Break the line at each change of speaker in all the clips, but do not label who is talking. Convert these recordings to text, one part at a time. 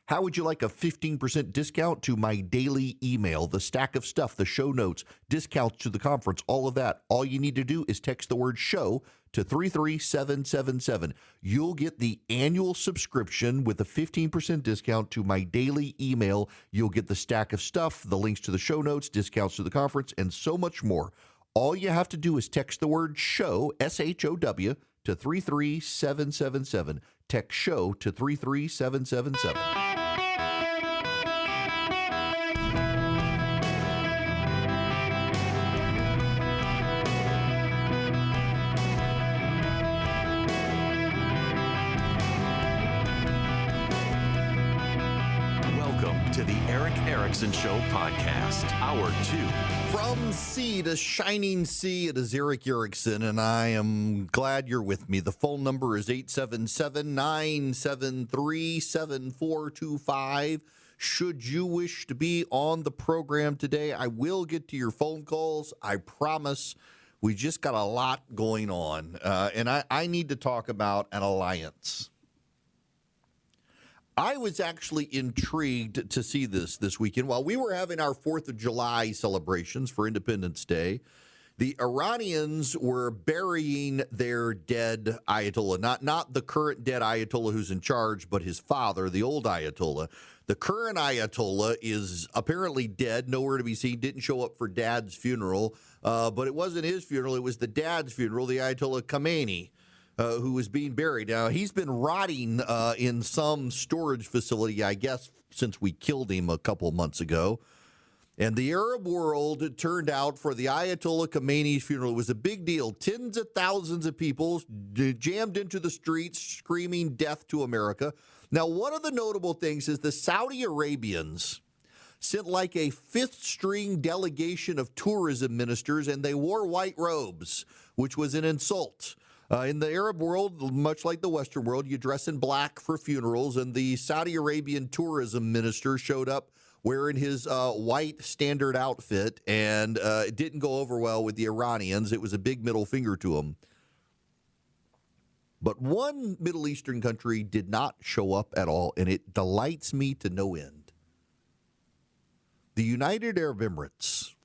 How would you like a 15% discount to my daily email, the stack of stuff, the show notes, discounts to the conference, all of that? All you need to do is text the word show to 33777. You'll get the annual subscription with a 15% discount to my daily email. You'll get the stack of stuff, the links to the show notes, discounts to the conference, and so much more. All you have to do is text the word show, SHOW, to 33777. Text show to 33777.
To the Erick Erickson Show podcast, Hour 2.
From sea to shining sea, it is Erick Erickson, and I am glad you're with me. The phone number is 877-973-7425. Should you wish to be on the program today, I will get to your phone calls. I promise. We just got a lot going on, and I need to talk about an alliance. I was actually intrigued to see this weekend. While we were having our 4th of July celebrations for Independence Day, the Iranians were burying their dead Ayatollah, not the current dead Ayatollah who's in charge, but his father, the old Ayatollah. The current Ayatollah is apparently dead, nowhere to be seen, didn't show up for Dad's funeral, but it wasn't his funeral, it was the dad's funeral, the Ayatollah Khomeini. Who was being buried. Now, he's been rotting in some storage facility, I guess, since we killed him a couple months ago. And the Arab world turned out for the Ayatollah Khomeini's funeral. It was a big deal. Tens of thousands of people jammed into the streets screaming death to America. Now, one of the notable things is the Saudi Arabians sent like a fifth-string delegation of tourism ministers, and they wore white robes, which was an insult. In the Arab world, much like the Western world, you dress in black for funerals, and the Saudi Arabian tourism minister showed up wearing his white standard outfit, and it didn't go over well with the Iranians. It was a big middle finger to them. But one Middle Eastern country did not show up at all, and it delights me to no end. The United Arab Emirates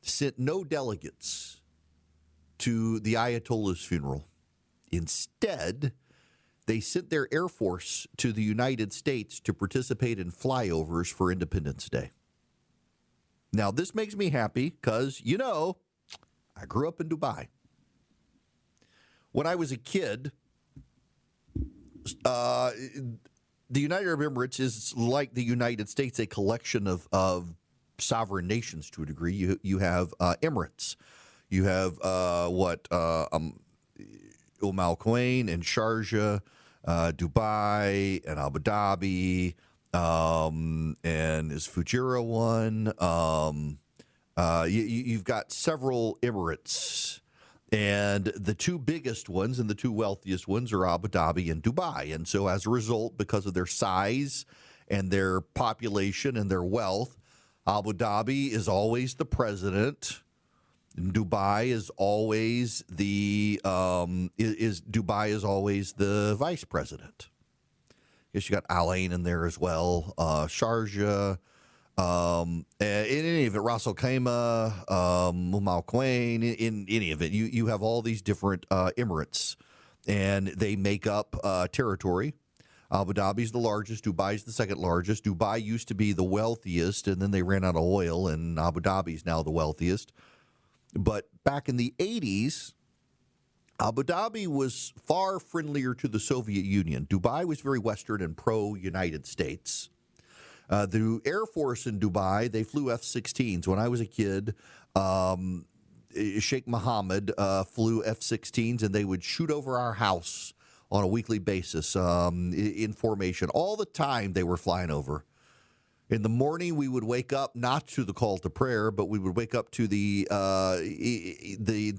sent no delegates to the Ayatollah's funeral. Instead, they sent their Air Force to the United States to participate in flyovers for Independence Day. Now, this makes me happy because, I grew up in Dubai. When I was a kid, the United Arab Emirates is like the United States, a collection of sovereign nations to a degree. You have Emirates. You have Al Quwain and Sharjah, Dubai and Abu Dhabi, and is Fujairah one? You've got several Emirates, and the two biggest ones and the two wealthiest ones are Abu Dhabi and Dubai. And so as a result, because of their size and their population and their wealth, Abu Dhabi is always the president. Dubai is always the vice president. I guess you got Al Ain in there as well. Sharjah, in any event, Ras Al Khaimah, Al Quwain, in any event, you have all these different emirates, and they make up territory. Abu Dhabi is the largest. Dubai is the second largest. Dubai used to be the wealthiest, and then they ran out of oil, and Abu Dhabi is now the wealthiest. But back in the 80s, Abu Dhabi was far friendlier to the Soviet Union. Dubai was very Western and pro-United States. The Air Force in Dubai, they flew F-16s. When I was a kid, Sheikh Mohammed flew F-16s, and they would shoot over our house on a weekly basis in formation. All the time they were flying over. In the morning, we would wake up not to the call to prayer, but we would wake up to the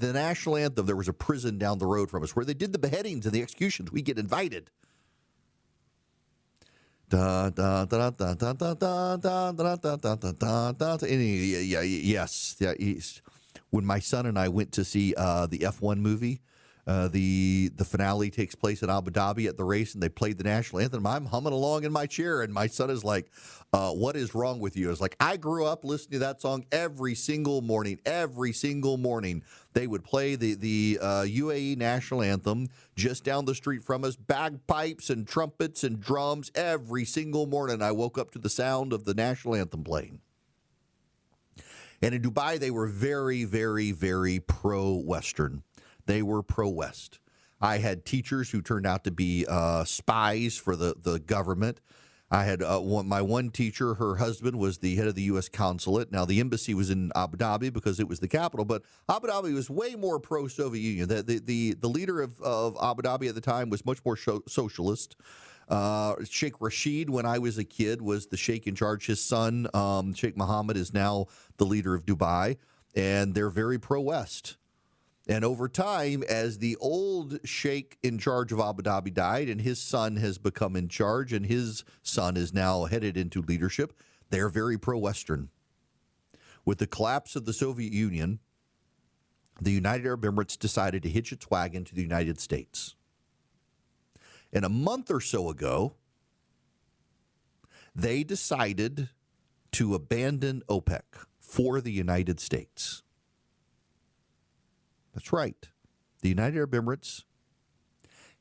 national anthem. There was a prison down the road from us where they did the beheadings and the executions. We get invited. Yes, when my son and I went to see the F1 movie, The finale takes place in Abu Dhabi at the race, and they played the national anthem. I'm humming along in my chair, and my son is like, what is wrong with you? I was like, I grew up listening to that song every single morning. Every single morning, they would play the UAE national anthem just down the street from us, bagpipes and trumpets and drums. Every single morning, I woke up to the sound of the national anthem playing. And in Dubai, they were very, very, very pro-Western. They were pro-West. I had teachers who turned out to be spies for the government. I had my one teacher, her husband was the head of the U.S. consulate. Now, the embassy was in Abu Dhabi because it was the capital, but Abu Dhabi was way more pro-Soviet Union. The leader of Abu Dhabi at the time was much more socialist. Sheikh Rashid, when I was a kid, was the sheikh in charge. His son, Sheikh Mohammed, is now the leader of Dubai, and they're very pro-West. And over time, as the old sheikh in charge of Abu Dhabi died and his son has become in charge and his son is now headed into leadership, they're very pro-Western. With the collapse of the Soviet Union, the United Arab Emirates decided to hitch its wagon to the United States. And a month or so ago, they decided to abandon OPEC for the United States. That's right. The United Arab Emirates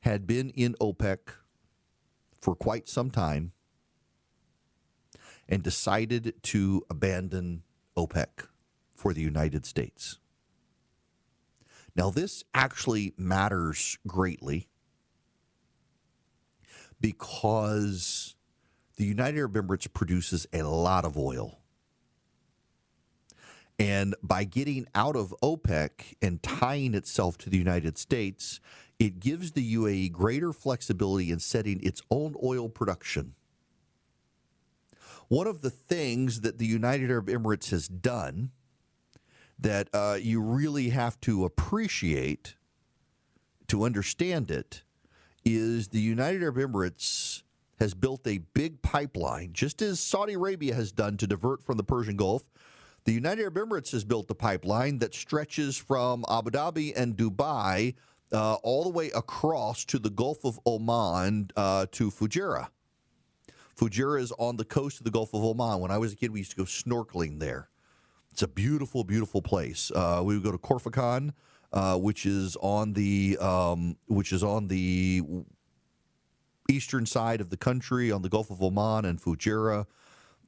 had been in OPEC for quite some time and decided to abandon OPEC for the United States. Now, this actually matters greatly because the United Arab Emirates produces a lot of oil. And by getting out of OPEC and tying itself to the United States, it gives the UAE greater flexibility in setting its own oil production. One of the things that the United Arab Emirates has done that you really have to appreciate to understand it is the United Arab Emirates has built a big pipeline, just as Saudi Arabia has done to divert from the Persian Gulf. The United Arab Emirates has built a pipeline that stretches from Abu Dhabi and Dubai all the way across to the Gulf of Oman to Fujairah. Fujairah is on the coast of the Gulf of Oman. When I was a kid, we used to go snorkeling there. It's a beautiful, beautiful place. We would go to Corfacon, which is on the eastern side of the country on the Gulf of Oman and Fujairah.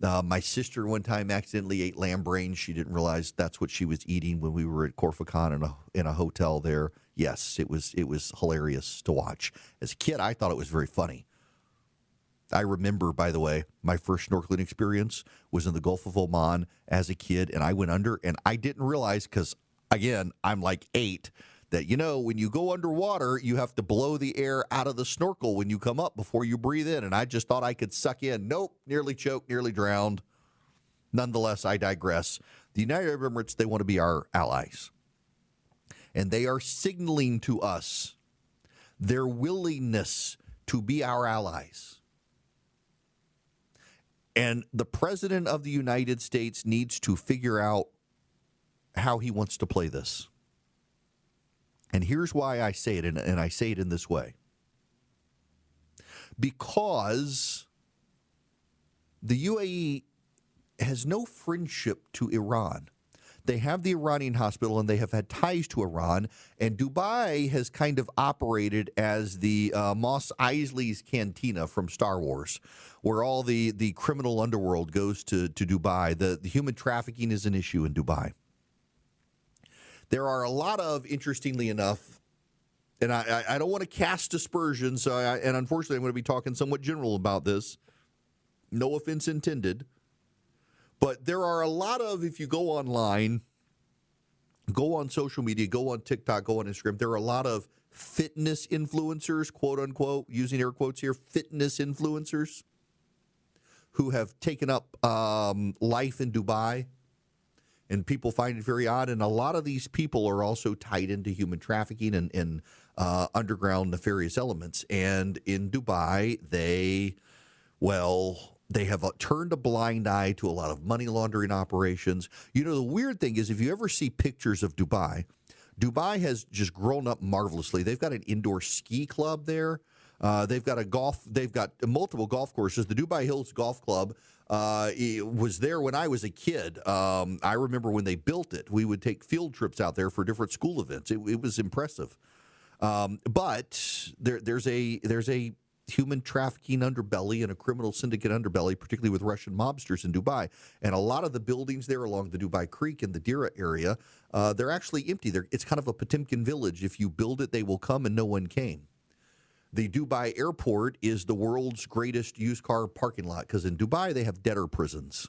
My sister one time accidentally ate lamb brains. She didn't realize that's what she was eating when we were at Corfacon in a hotel there. Yes, it was hilarious to watch. As a kid, I thought it was very funny. I remember, by the way, my first snorkeling experience was in the Gulf of Oman as a kid, and I went under, and I didn't realize because, again, I'm like 8, that, when you go underwater, you have to blow the air out of the snorkel when you come up before you breathe in. And I just thought I could suck in. Nope, nearly choked, nearly drowned. Nonetheless, I digress. The United Arab Emirates, they want to be our allies. And they are signaling to us their willingness to be our allies. And the President of the United States needs to figure out how he wants to play this. And here's why I say it, and I say it in this way. Because the UAE has no friendship to Iran. They have the Iranian hospital, and they have had ties to Iran. And Dubai has kind of operated as the Mos Eisley's Cantina from Star Wars, where all the criminal underworld goes to Dubai. The human trafficking is an issue in Dubai. There are a lot of, interestingly enough, and I don't want to cast aspersions, and unfortunately I'm going to be talking somewhat general about this. No offense intended. But there are a lot of, if you go online, go on social media, go on TikTok, go on Instagram, there are a lot of fitness influencers, quote unquote, using air quotes here, fitness influencers who have taken up life in Dubai. And people find it very odd. And a lot of these people are also tied into human trafficking and underground nefarious elements. And in Dubai, they have turned a blind eye to a lot of money laundering operations. The weird thing is, if you ever see pictures of Dubai, Dubai has just grown up marvelously. They've got an indoor ski club there. They've got multiple golf courses. The Dubai Hills Golf Club was there when I was a kid. I remember when they built it. We would take field trips out there for different school events. It was impressive. But there's a human trafficking underbelly and a criminal syndicate underbelly, particularly with Russian mobsters in Dubai. And a lot of the buildings there along the Dubai Creek and the Dira area, they're actually empty. It's kind of a Potemkin village. If you build it, they will come, and no one came. The Dubai airport is the world's greatest used car parking lot because in Dubai, they have debtor prisons.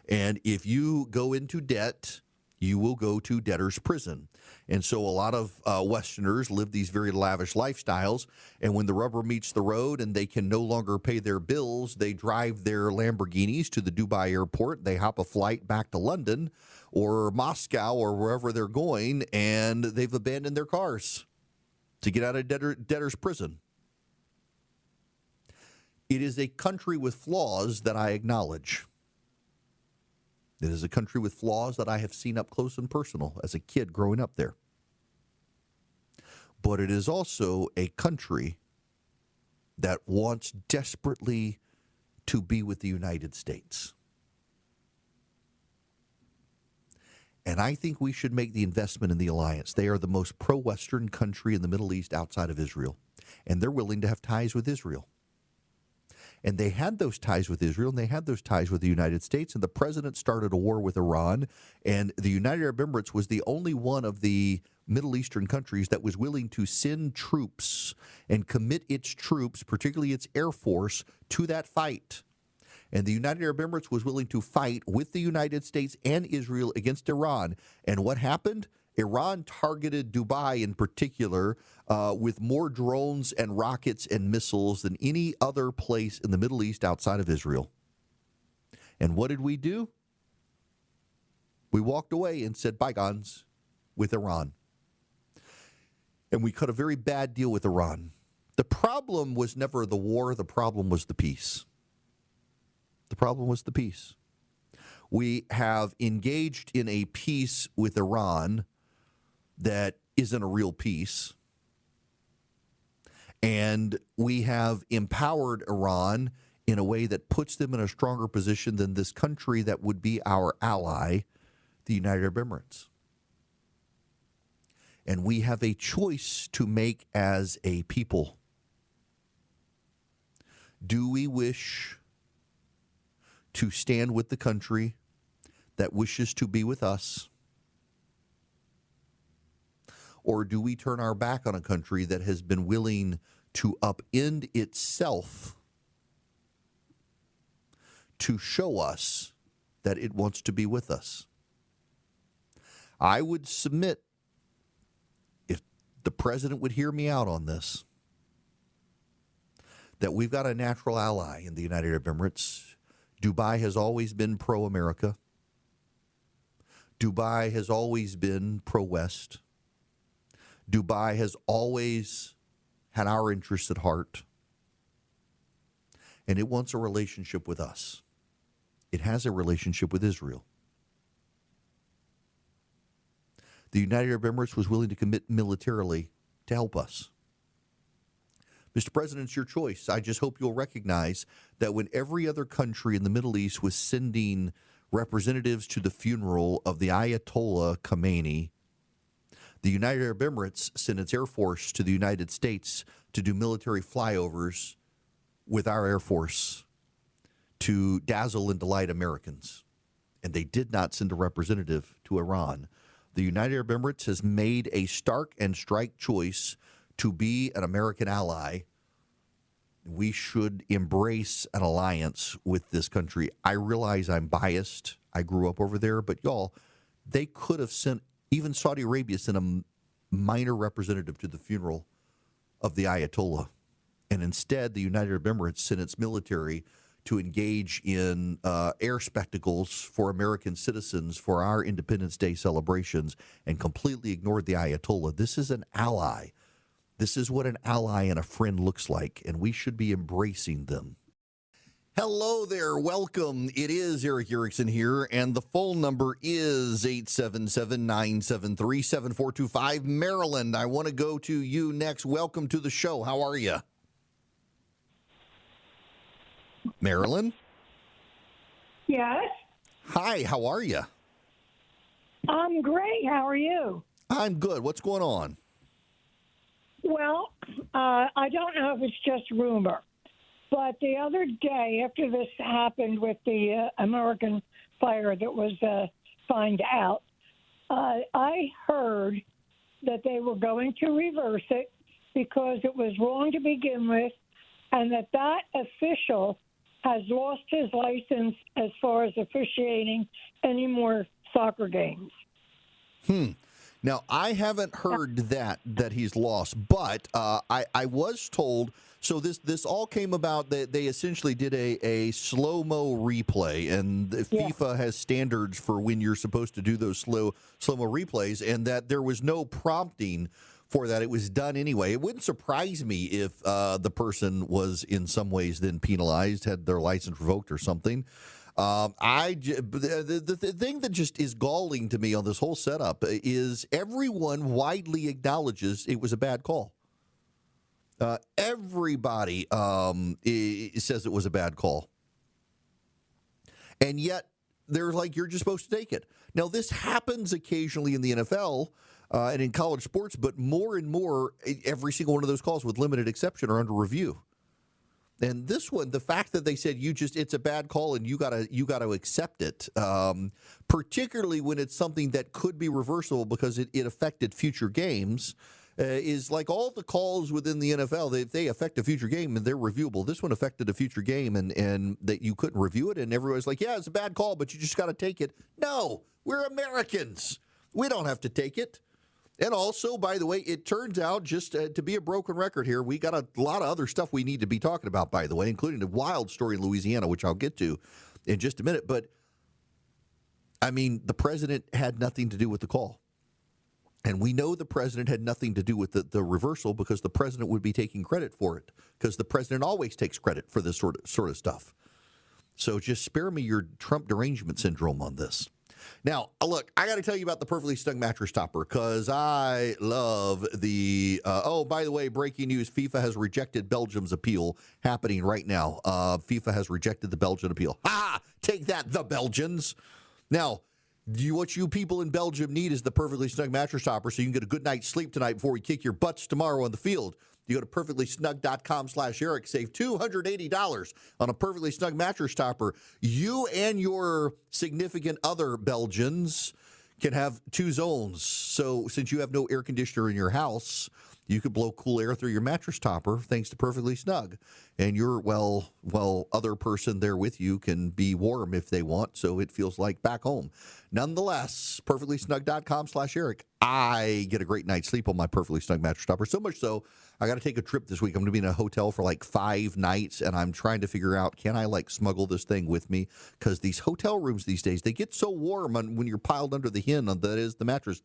And if you go into debt, you will go to debtor's prison. And so a lot of Westerners live these very lavish lifestyles, and when the rubber meets the road and they can no longer pay their bills, they drive their Lamborghinis to the Dubai airport, they hop a flight back to London or Moscow or wherever they're going, and they've abandoned their cars to get out of debtor's prison. It is a country with flaws that I acknowledge. It is a country with flaws that I have seen up close and personal as a kid growing up there. But it is also a country that wants desperately to be with the United States. And I think we should make the investment in the alliance. They are the most pro-Western country in the Middle East outside of Israel. And they're willing to have ties with Israel. And they had those ties with Israel, and they had those ties with the United States, and the president started a war with Iran, and the United Arab Emirates was the only one of the Middle Eastern countries that was willing to send troops and commit its troops, particularly its Air Force, to that fight. And the United Arab Emirates was willing to fight with the United States and Israel against Iran. And what happened? Iran targeted Dubai in particular with more drones and rockets and missiles than any other place in the Middle East outside of Israel. And what did we do? We walked away and said bygones with Iran. And we cut a very bad deal with Iran. The problem was never the war. The problem was the peace. The problem was the peace. We have engaged in a peace with Iran that isn't a real peace. And we have empowered Iran in a way that puts them in a stronger position than this country that would be our ally, the United Arab Emirates. And we have a choice to make as a people. Do we wish to stand with the country that wishes to be with us? Or do we turn our back on a country that has been willing to upend itself to show us that it wants to be with us? I would submit, if the president would hear me out on this, that we've got a natural ally in the United Arab Emirates. Dubai has always been pro-America. Dubai has always been pro-West. Dubai has always had our interests at heart. And it wants a relationship with us. It has a relationship with Israel. The United Arab Emirates was willing to commit militarily to help us. Mr. President, it's your choice. I just hope you'll recognize that when every other country in the Middle East was sending representatives to the funeral of the Ayatollah Khomeini, the United Arab Emirates sent its Air Force to the United States to do military flyovers with our Air Force to dazzle and delight Americans. And they did not send a representative to Iran. The United Arab Emirates has made a stark and strike choice to be an American ally. We should embrace an alliance with this country. I realize I'm biased. I grew up over there, but y'all, they could have sent, even Saudi Arabia sent a minor representative to the funeral of the Ayatollah. And instead, the United Arab Emirates sent its military to engage in air spectacles for American citizens for our Independence Day celebrations and completely ignored the Ayatollah. This is an ally. This is what an ally and a friend looks like, and we should be embracing them. Hello there. Welcome. It is Erick Erickson here, and the phone number is 877-973-7425. Maryland, I want to go to you next. Welcome to the show. How are you? Marilyn?
Yes.
Hi, how are you?
I'm great. How are you?
I'm good. What's going on?
Well, I don't know if it's just rumor, but the other day after this happened with the American fire that was fined out, I heard that they were going to reverse it because it was wrong to begin with, and that official has lost his license as far as officiating any more soccer games.
Now, I haven't heard that he's lost, but I was told, so this all came about that they essentially did a slow-mo replay, and FIFA has standards for when you're supposed to do those slow-mo replays, and that there was no prompting for that. It was done anyway. It wouldn't surprise me if the person was in some ways then penalized, had their license revoked or something. The thing that just is galling to me on this whole setup is everyone widely acknowledges it was a bad call. Everybody says it was a bad call. And yet they're like, you're just supposed to take it. Now, this happens occasionally in the NFL and in college sports, but more and more, every single one of those calls with limited exception are under review. And this one, the fact that they said it's a bad call and you gotta accept it, particularly when it's something that could be reversible because it affected future games, is like all the calls within the NFL. If they affect a future game and they're reviewable, this one affected a future game and that you couldn't review it, and everybody's like, yeah, it's a bad call, but you just got to take it. No, we're Americans. We don't have to take it. And also, by the way, it turns out, just to be a broken record here, we got a lot of other stuff we need to be talking about, by the way, including a wild story in Louisiana, which I'll get to in just a minute. But, I mean, the president had nothing to do with the call. And we know the president had nothing to do with the reversal because the president would be taking credit for it, because the president always takes credit for this sort of stuff. So just spare me your Trump derangement syndrome on this. Now, look, I got to tell you about the Perfectly Snug Mattress Topper because I love the, by the way, breaking news, FIFA has rejected Belgium's appeal happening right now. FIFA has rejected the Belgian appeal. Ha! Take that, the Belgians. Now, what you people in Belgium need is the Perfectly Snug Mattress Topper so you can get a good night's sleep tonight before we kick your butts tomorrow on the field. You go to perfectlysnug.com/Eric, save $280 on a Perfectly Snug Mattress Topper. You and your significant other Belgians can have two zones. So since you have no air conditioner in your house, you could blow cool air through your mattress topper thanks to Perfectly Snug. And your, other person there with you can be warm if they want, so it feels like back home. Nonetheless, perfectlysnug.com/Eric. I get a great night's sleep on my Perfectly Snug mattress topper. So much so, I got to take a trip this week. I'm going to be in a hotel for like 5 nights, and I'm trying to figure out, can I smuggle this thing with me? Because these hotel rooms these days, they get so warm when you're piled under the hin, that is the mattress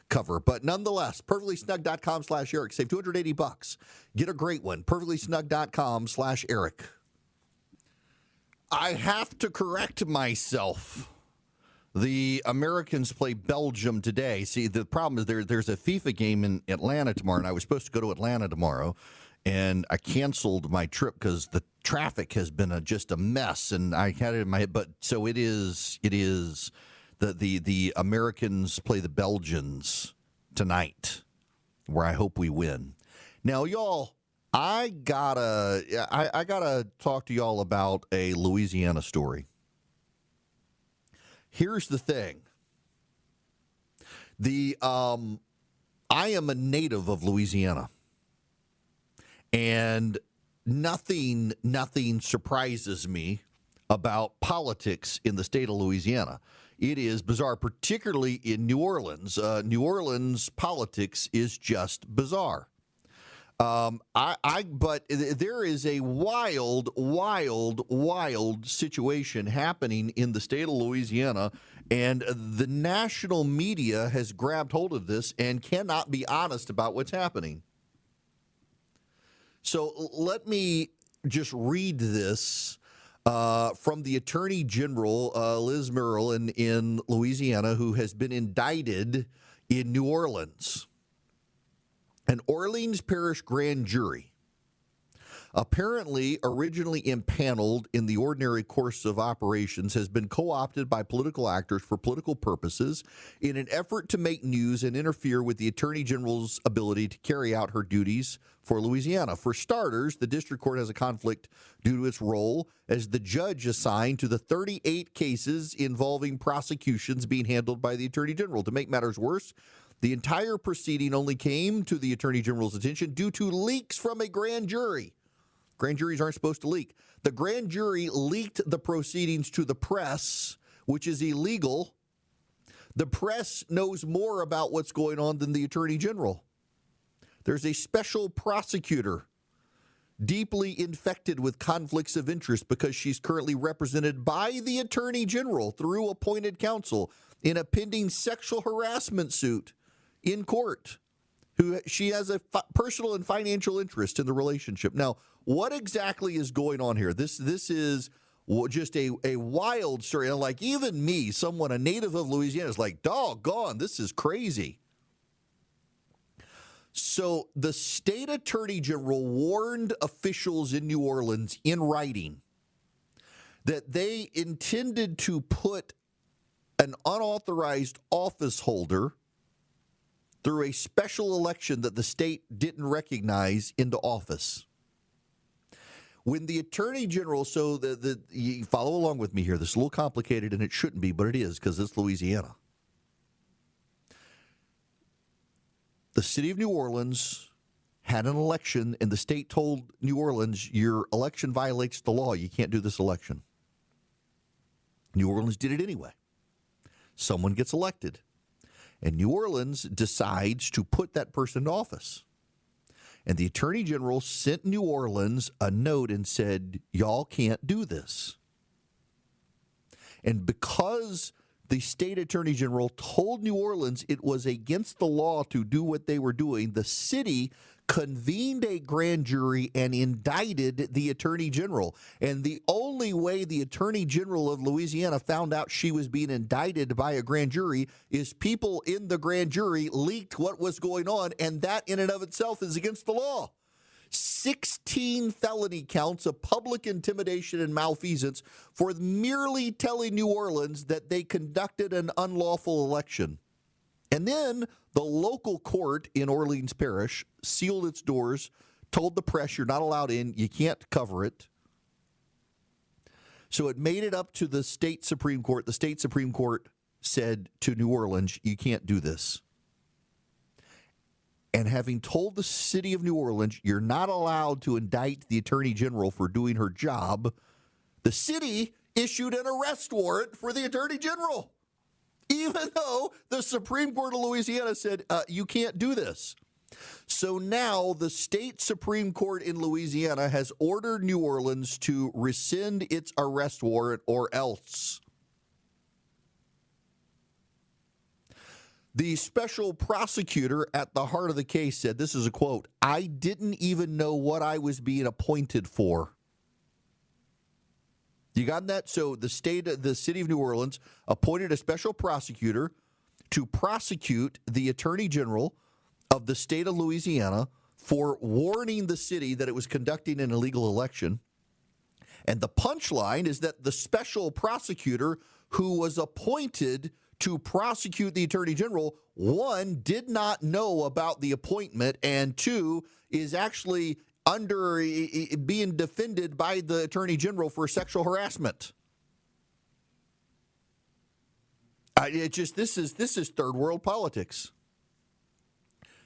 cover. But nonetheless, perfectlysnug.com/Eric. Save $280. Get a great one. perfectlysnug.com/Eric. I have to correct myself. The Americans play Belgium today. See, the problem is there's a FIFA game in Atlanta tomorrow, and I was supposed to go to Atlanta tomorrow, and I canceled my trip because the traffic has been just a mess, and I had it in my head. But so it is the Americans play the Belgians tonight, where I hope we win. Now, y'all, I gotta talk to y'all about a Louisiana story. Here's the thing. I am a native of Louisiana, and nothing surprises me about politics in the state of Louisiana. It is bizarre, particularly in New Orleans. New Orleans politics is just bizarre. But there is a wild situation happening in the state of Louisiana, and the national media has grabbed hold of this and cannot be honest about what's happening. So let me just read this. from the Attorney General, Liz Murrill, in Louisiana, who has been indicted in New Orleans. An Orleans Parish grand jury, apparently originally impaneled in the ordinary course of operations, has been co-opted by political actors for political purposes in an effort to make news and interfere with the Attorney General's ability to carry out her duties for Louisiana. For starters, the district court has a conflict due to its role as the judge assigned to the 38 cases involving prosecutions being handled by the Attorney General. To make matters worse, the entire proceeding only came to the Attorney General's attention due to leaks from a grand jury. Grand juries aren't supposed to leak. The grand jury leaked the proceedings to the press, which is illegal. The press knows more about what's going on than the Attorney General. There's a special prosecutor deeply infected with conflicts of interest because she's currently represented by the Attorney General through appointed counsel in a pending sexual harassment suit in court. She has a personal and financial interest in the relationship. Now, what exactly is going on here? This is just a wild story. And like even me, someone, a native of Louisiana, is like, doggone, this is crazy. So the state attorney general warned officials in New Orleans in writing that they intended to put an unauthorized office holder through a special election that the state didn't recognize into office. When the attorney general, so you follow along with me here, this is a little complicated and it shouldn't be, but it is because it's Louisiana. The city of New Orleans had an election and the state told New Orleans, your election violates the law. You can't do this election. New Orleans did it anyway. Someone gets elected. And New Orleans decides to put that person in office. And the attorney general sent New Orleans a note and said, y'all can't do this. And because the state attorney general told New Orleans it was against the law to do what they were doing, the city convened a grand jury and indicted the attorney general. And the only way the attorney general of Louisiana found out she was being indicted by a grand jury is people in the grand jury leaked what was going on, and that in and of itself is against the law. 16 felony counts of public intimidation and malfeasance for merely telling New Orleans that they conducted an unlawful election. And then the local court in Orleans Parish sealed its doors, told the press you're not allowed in, you can't cover it. So it made it up to the state Supreme Court. The state Supreme Court said to New Orleans, you can't do this. And having told the city of New Orleans, you're not allowed to indict the attorney general for doing her job, the city issued an arrest warrant for the attorney general, even though the Supreme Court of Louisiana said, you can't do this. So now the state Supreme Court in Louisiana has ordered New Orleans to rescind its arrest warrant or else. The special prosecutor at the heart of the case said, this is a quote, I didn't even know what I was being appointed for. You got that? So the city of New Orleans appointed a special prosecutor to prosecute the attorney general of the state of Louisiana for warning the city that it was conducting an illegal election. And the punchline is that the special prosecutor who was appointed to prosecute the attorney general, one, did not know about the appointment, and two, is actually being defended by the attorney general for sexual harassment. This is third world politics.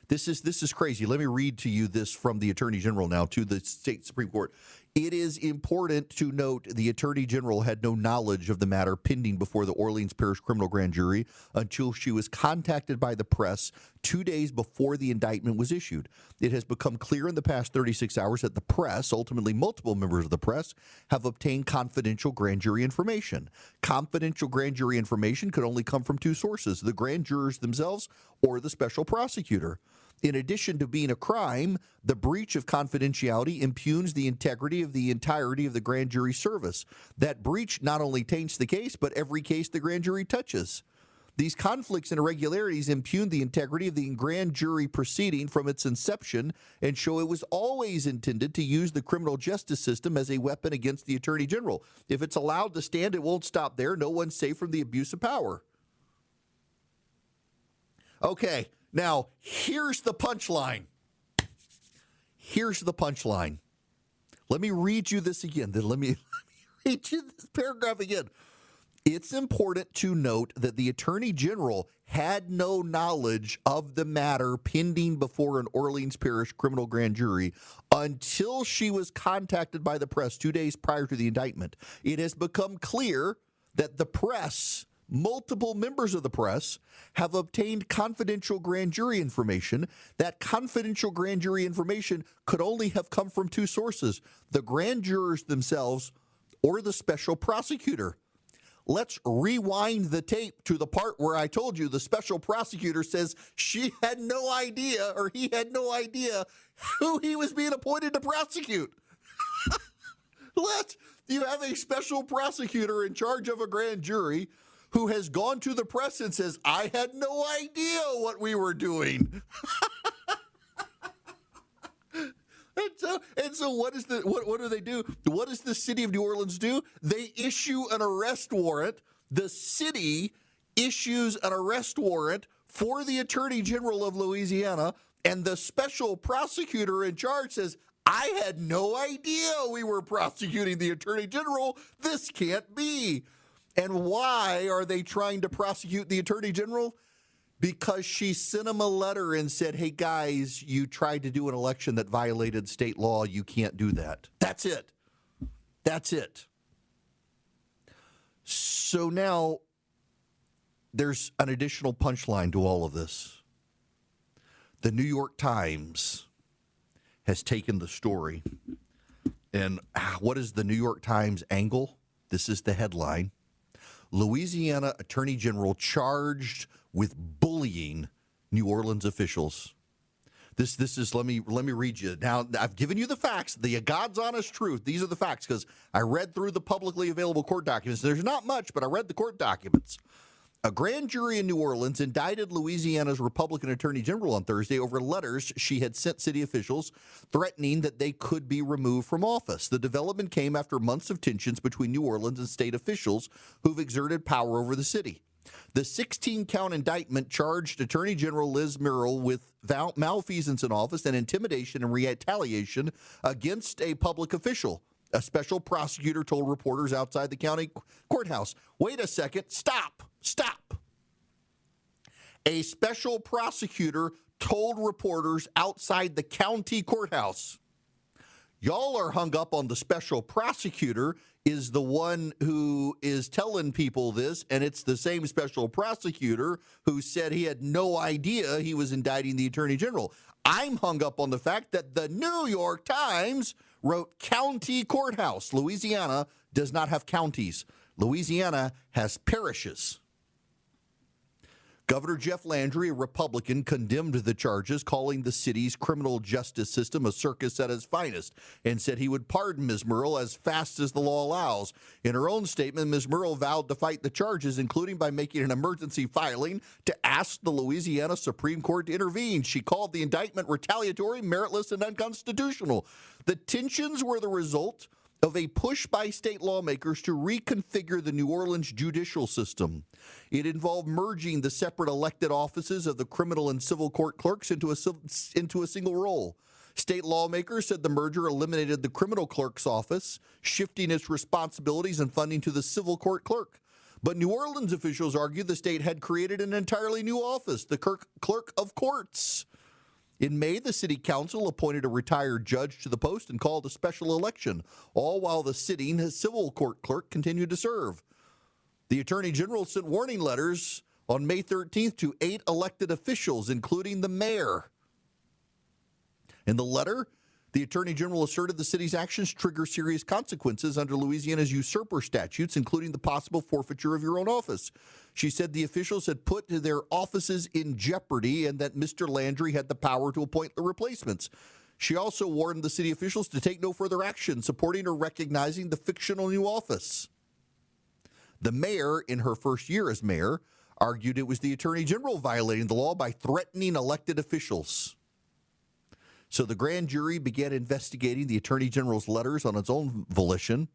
This is crazy. Let me read to you this from the attorney general now to the state Supreme Court. It is important to note the attorney general had no knowledge of the matter pending before the Orleans Parish criminal grand jury until she was contacted by the press 2 days before the indictment was issued. It has become clear in the past 36 hours that the press, ultimately multiple members of the press, have obtained confidential grand jury information. Confidential grand jury information could only come from two sources, the grand jurors themselves or the special prosecutor. In addition to being a crime, the breach of confidentiality impugns the integrity of the entirety of the grand jury service. That breach not only taints the case, but every case the grand jury touches. These conflicts and irregularities impugn the integrity of the grand jury proceeding from its inception and show it was always intended to use the criminal justice system as a weapon against the Attorney General. If it's allowed to stand, it won't stop there. No one's safe from the abuse of power. Okay, now here's the punchline. Here's the punchline. Let me read you this again. Then let me read you this paragraph again. It's important to note that the Attorney General had no knowledge of the matter pending before an Orleans Parish criminal grand jury until she was contacted by the press 2 days prior to the indictment. It has become clear that the press, multiple members of the press, have obtained confidential grand jury information. That confidential grand jury information could only have come from two sources: the grand jurors themselves or the special prosecutor. Let's rewind the tape to the part where I told you the special prosecutor says she had no idea, or he had no idea, who he was being appointed to prosecute. You have a special prosecutor in charge of a grand jury who has gone to the press and says, I had no idea what we were doing. And so what do they do? What does the city of New Orleans do? They issue an arrest warrant. The city issues an arrest warrant for the Attorney General of Louisiana, and the special prosecutor in charge says, I had no idea we were prosecuting the Attorney General. This can't be. And why are they trying to prosecute the Attorney General? Because she sent him a letter and said, hey, guys, you tried to do an election that violated state law. You can't do that. That's it. That's it. So now there's an additional punchline to all of this. The New York Times has taken the story. And what is the New York Times angle? This is the headline. Louisiana Attorney General charged with bullying New Orleans officials. This is, let me read you. Now, I've given you the facts, the God's honest truth. These are the facts because I read through the publicly available court documents. There's not much, but I read the court documents. A grand jury in New Orleans indicted Louisiana's Republican Attorney General on Thursday over letters she had sent city officials threatening that they could be removed from office. The development came after months of tensions between New Orleans and state officials who've exerted power over the city. The 16-count indictment charged Attorney General Liz Murrill with malfeasance in office and intimidation and retaliation against a public official. A special prosecutor told reporters outside the county courthouse, wait a second, stop. A special prosecutor told reporters outside the county courthouse. Y'all are hung up on the special prosecutor is the one who is telling people this, and it's the same special prosecutor who said he had no idea he was indicting the Attorney General. I'm hung up on the fact that the New York Times wrote county courthouse. Louisiana does not have counties. Louisiana has parishes. Governor Jeff Landry, a Republican, condemned the charges, calling the city's criminal justice system a circus at its finest, and said he would pardon Ms. Murrill as fast as the law allows. In her own statement, Ms. Murrill vowed to fight the charges, including by making an emergency filing to ask the Louisiana Supreme Court to intervene. She called the indictment retaliatory, meritless, and unconstitutional. The tensions were the result of a push by state lawmakers to reconfigure the New Orleans judicial system. It involved merging the separate elected offices of the criminal and civil court clerks into a single role. State lawmakers said the merger eliminated the criminal clerk's office, shifting its responsibilities and funding to the civil court clerk. But New Orleans officials argued the state had created an entirely new office, the clerk of courts. In May, the city council appointed a retired judge to the post and called a special election, all while the sitting civil court clerk continued to serve. The Attorney General sent warning letters on May 13th to 8 elected officials, including the mayor. In the letter, The Attorney General asserted the city's actions trigger serious consequences under Louisiana's usurper statutes, including the possible forfeiture of your own office. She said the officials had put their offices in jeopardy and that Mr. Landry had the power to appoint the replacements. She also warned the city officials to take no further action supporting or recognizing the fictional new office. The mayor, in her first year as mayor, argued it was the Attorney General violating the law by threatening elected officials. So the grand jury began investigating the Attorney General's letters on its own volition,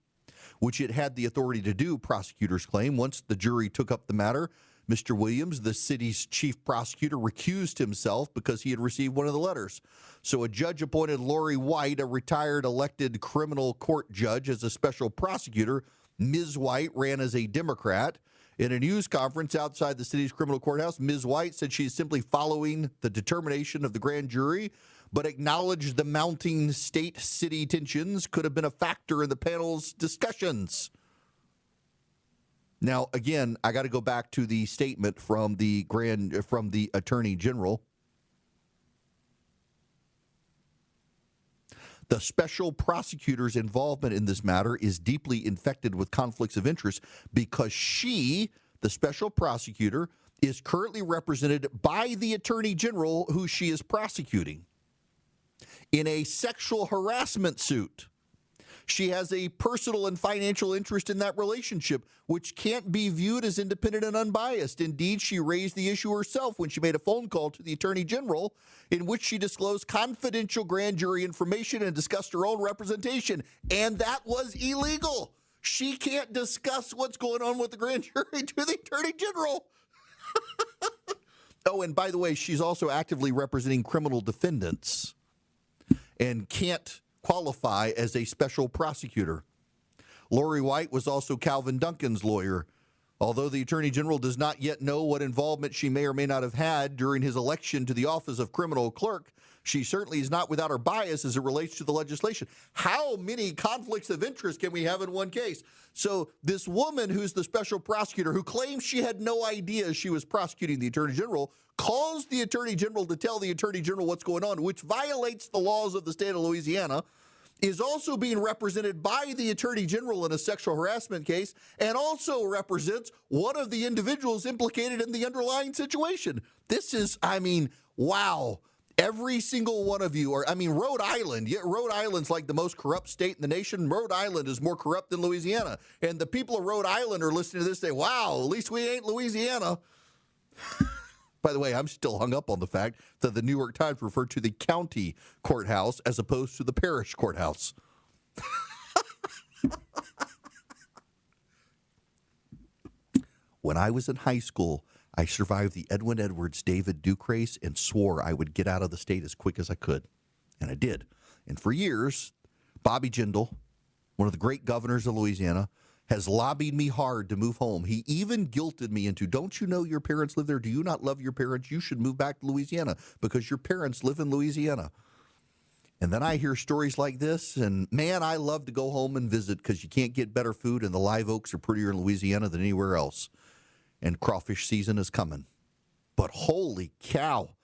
which it had the authority to do, prosecutors claim. Once the jury took up the matter, Mr. Williams, the city's chief prosecutor, recused himself because he had received one of the letters. So a judge appointed Lori White, a retired elected criminal court judge, as a special prosecutor. Ms. White ran as a Democrat. In a news conference outside the city's criminal courthouse, Ms. White said she is simply following the determination of the grand jury, but acknowledged the mounting state-city tensions could have been a factor in the panel's discussions. Now, again, I got to go back to the statement from the Attorney General. The special prosecutor's involvement in this matter is deeply infected with conflicts of interest because she, the special prosecutor, is currently represented by the Attorney General who she is prosecuting in a sexual harassment suit. She has a personal and financial interest in that relationship, which can't be viewed as independent and unbiased. Indeed, she raised the issue herself when she made a phone call to the Attorney General in which she disclosed confidential grand jury information and discussed her own representation. And that was illegal. She can't discuss what's going on with the grand jury to the Attorney General. Oh, and by the way, she's also actively representing criminal defendants and can't qualify as a special prosecutor. Lori White was also Calvin Duncan's lawyer. Although the Attorney General does not yet know what involvement she may or may not have had during his election to the office of criminal clerk, she certainly is not without her bias as it relates to the legislation. How many conflicts of interest can we have in one case? So this woman who's the special prosecutor, who claims she had no idea she was prosecuting the Attorney General, calls the Attorney General to tell the Attorney General what's going on, which violates the laws of the state of Louisiana, is also being represented by the Attorney General in a sexual harassment case, and also represents one of the individuals implicated in the underlying situation. This is, wow. Every single one of you are, Rhode Island, yet Rhode Island's like the most corrupt state in the nation. Rhode Island is more corrupt than Louisiana. And the people of Rhode Island are listening to this and say, wow, at least we ain't Louisiana. By the way, I'm still hung up on the fact that the New York Times referred to the county courthouse as opposed to the parish courthouse. When I was in high school, I survived the Edwin Edwards David Duke race and swore I would get out of the state as quick as I could. And I did. And for years, Bobby Jindal, one of the great governors of Louisiana, has lobbied me hard to move home. He even guilted me into, don't you know your parents live there? Do you not love your parents? You should move back to Louisiana because your parents live in Louisiana. And then I hear stories like this, and man, I love to go home and visit because you can't get better food, and the live oaks are prettier in Louisiana than anywhere else. And crawfish season is coming. But holy cow,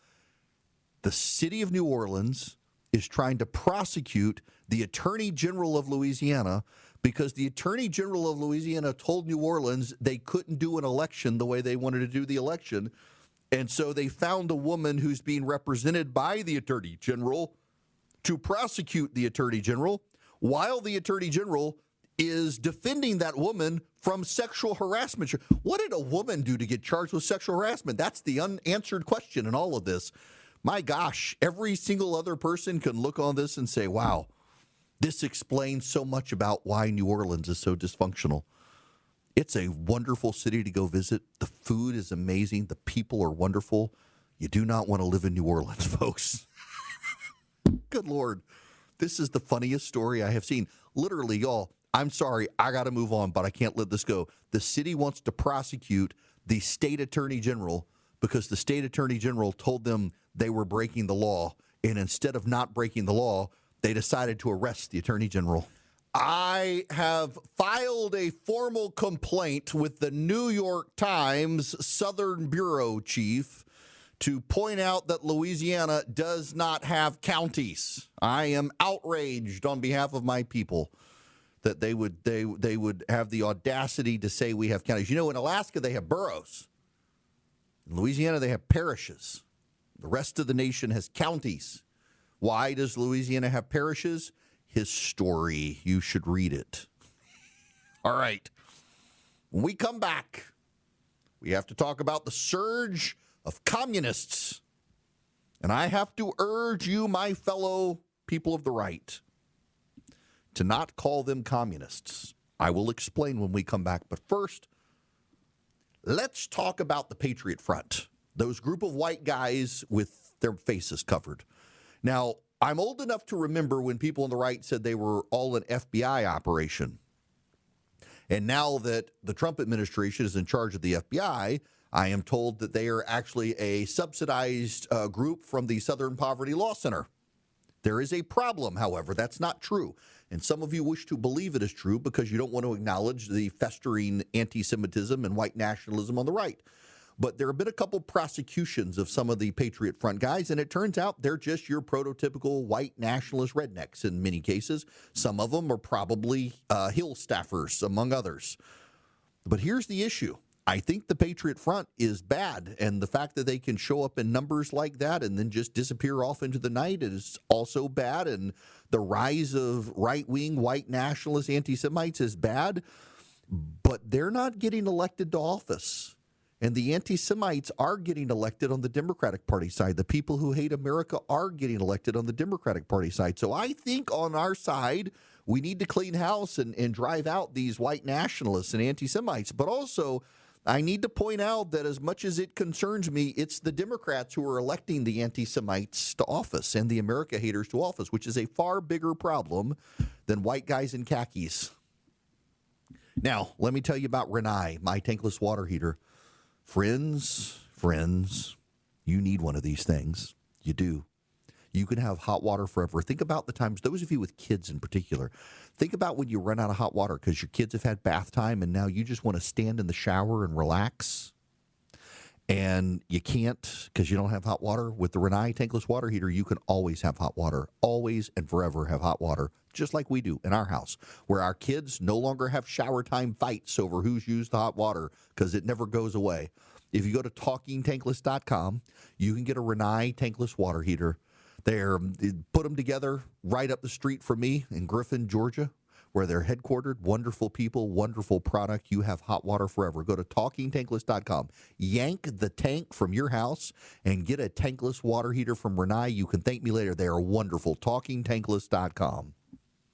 the city of New Orleans is trying to prosecute the Attorney General of Louisiana because the Attorney General of Louisiana told New Orleans they couldn't do an election the way they wanted to do the election. And so they found a woman who's being represented by the Attorney General to prosecute the Attorney General while the Attorney General is defending that woman from sexual harassment. What did a woman do to get charged with sexual harassment? That's the unanswered question in all of this. My gosh, every single other person can look on this and say, wow, this explains so much about why New Orleans is so dysfunctional. It's a wonderful city to go visit. The food is amazing. The people are wonderful. You do not want to live in New Orleans, folks. Good Lord. This is the funniest story I have seen. Literally, y'all, I'm sorry, I got to move on, but I can't let this go. The city wants to prosecute the state attorney general because the state attorney general told them they were breaking the law. And instead of not breaking the law, they decided to arrest the attorney general. I have filed a formal complaint with the New York Times Southern Bureau chief to point out that Louisiana does not have counties. I am outraged on behalf of my people that they would have the audacity to say we have counties. You know, in Alaska, they have boroughs. In Louisiana, they have parishes. The rest of the nation has counties. Why does Louisiana have parishes? History. You should read it. All right. When we come back, we have to talk about the surge of communists. And I have to urge you, my fellow people of the right, to not call them communists. I will explain when we come back. But first, let's talk about the Patriot Front, those group of white guys with their faces covered. Now, I'm old enough to remember when people on the right said they were all an FBI operation. And now that the Trump administration is in charge of the FBI, I am told that they are actually a subsidized group from the Southern Poverty Law Center. There is a problem, however. That's not true. And some of you wish to believe it is true because you don't want to acknowledge the festering anti-Semitism and white nationalism on the right. But there have been a couple prosecutions of some of the Patriot Front guys, and it turns out they're just your prototypical white nationalist rednecks in many cases. Some of them are probably Hill staffers, among others. But here's the issue. I think the Patriot Front is bad, and the fact that they can show up in numbers like that and then just disappear off into the night is also bad, and the rise of right-wing white nationalist anti-Semites is bad, but they're not getting elected to office. And the anti-Semites are getting elected on the Democratic Party side. The people who hate America are getting elected on the Democratic Party side. So I think on our side, we need to clean house and drive out these white nationalists and anti-Semites. But also, I need to point out that as much as it concerns me, it's the Democrats who are electing the anti-Semites to office and the America haters to office, which is a far bigger problem than white guys in khakis. Now, let me tell you about Renai, my tankless water heater. Friends, you need one of these things. You do. You can have hot water forever. Think about the times, those of you with kids in particular, think about when you run out of hot water because your kids have had bath time and now you just want to stand in the shower and relax. And you can't because you don't have hot water. With the Renai tankless water heater, you can always have hot water. Always and forever have hot water, just like we do in our house, where our kids no longer have shower time fights over who's used the hot water because it never goes away. If you go to talkingtankless.com, you can get a Renai tankless water heater. Put them together right up the street from me in Griffin, Georgia, where they're headquartered. Wonderful people, wonderful product. You have hot water forever. Go to talkingtankless.com. Yank the tank from your house and get a tankless water heater from Renai. You can thank me later. They are wonderful. talkingtankless.com.